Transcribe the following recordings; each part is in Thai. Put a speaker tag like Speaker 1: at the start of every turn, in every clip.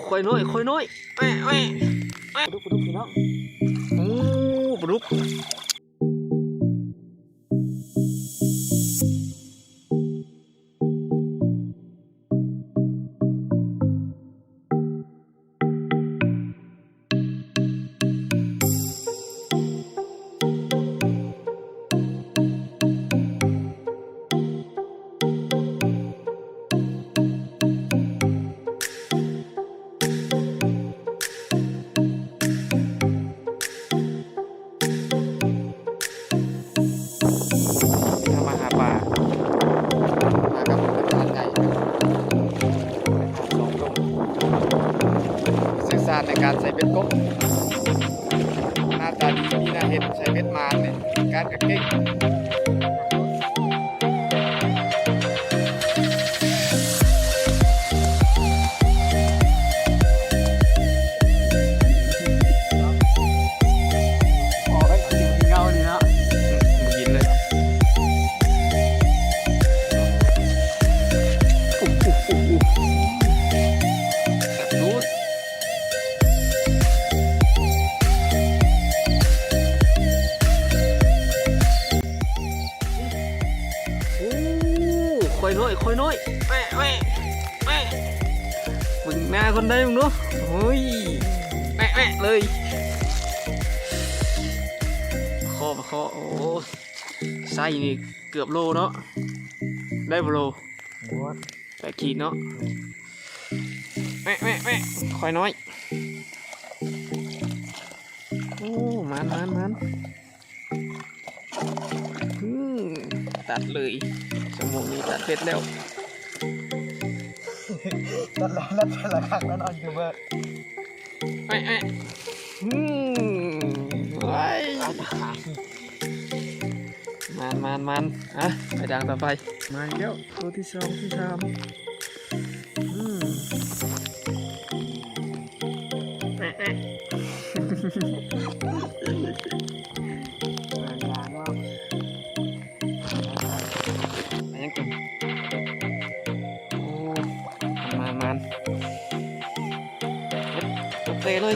Speaker 1: ค่อยน้อยแม่ปลาดุกพี่น้องโอ้ปลาดุกมาหาปลามากับปลาใหญ่ศึกษาในการใส่เบ็ดกบหน้าตาดีมีหน้าเห็นใช้เบ็ดมานเนี่ยการกระเก่งค่อยน้อยแม่มึงหน้าคนได้มึงดูโอ้ยแม่เลยคอโอ้ไส้นี่เกือบโลเนาะได้โล8 ขีดเนาะแม่ค่อยน้อยโอ้มันตัดเลยชั่วโมงนี้ตัดเสร็จแล้วตัดแล้วแต่ละครั้งแล้วนอนอยู่เบอร์ไอ้มันอ่ะไปดังต่อไปมาเดี๋ยวตัวที่2ที่3มันเตะเลย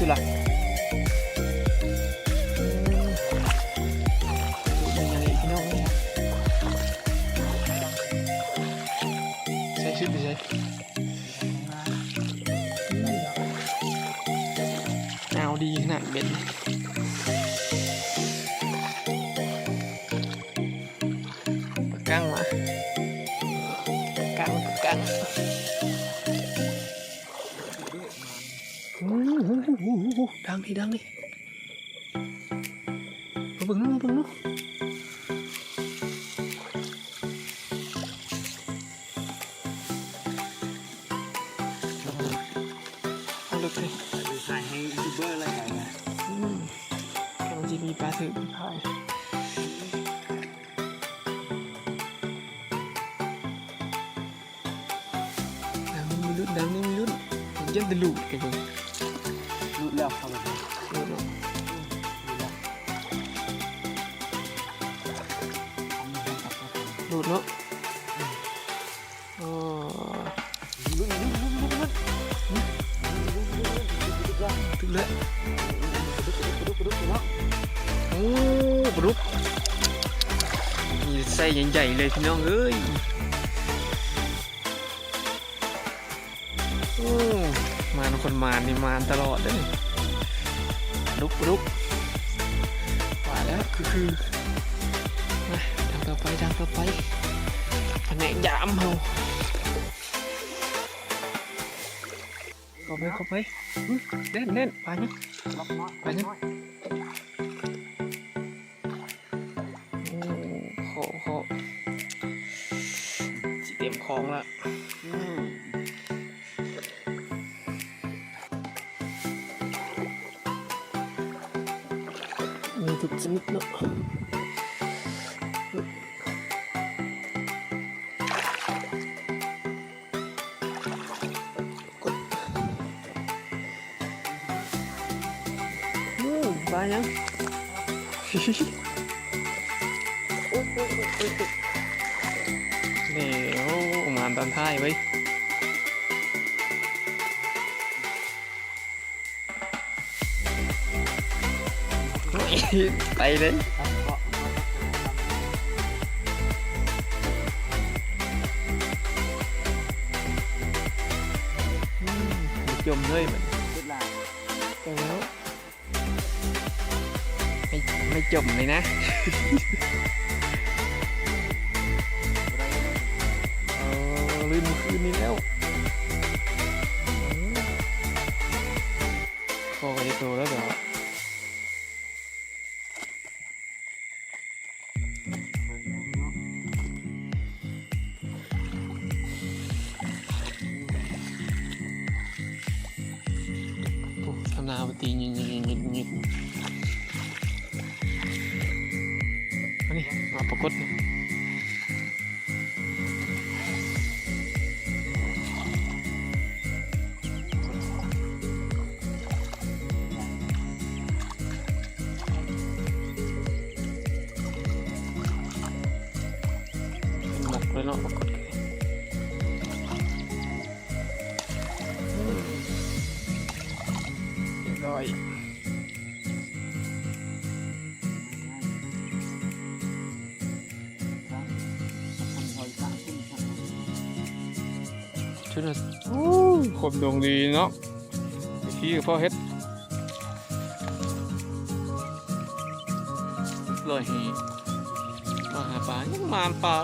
Speaker 1: คืออะไรยังไงพี่น้องเนี่ยใช้ชุดดีใช่เอาดีขนาดเบ็ดปากกั้งมากั้งดังดิมาเบิ่งนู้เอาลึกเลยถ่ายให้ยูทูบเบอร์อะไรกันนะเราจะมีปลาถึงถ่ายดังนี่มีรุ่นยังจะหลุดกันอยู่หลุดแล้วครับหลุดแล้วเนาะถึงเลยโอ้ปลุกมีไส้ใหญ่ๆเลยพี่น้องเอ้ยโอ้มานคนมานนี่มานตลอดเลยปลุกว่าแล้วคือมาทางต่อไปแผนกยามเฮาเข้าไปเล่นไปเนี่ยโอ้โหจีเต็มคลองละ ทุกชนิดเนาะปลายังนี่โอ้มาตอนท้ายไว้ไปเลยจมเลยมันแล้วไม่จมเลยนะลืมคืนนี้แล้วพอจะโตแล้วเดี๋ยวทำนาปตียิงอันนี้มาปรากฏหมกเลยเนาะปรากฏร้อยชุดนั้นคมดวงดีเนาะที่พ่อเฮ็ดเลยมาหาปลายังมาปลา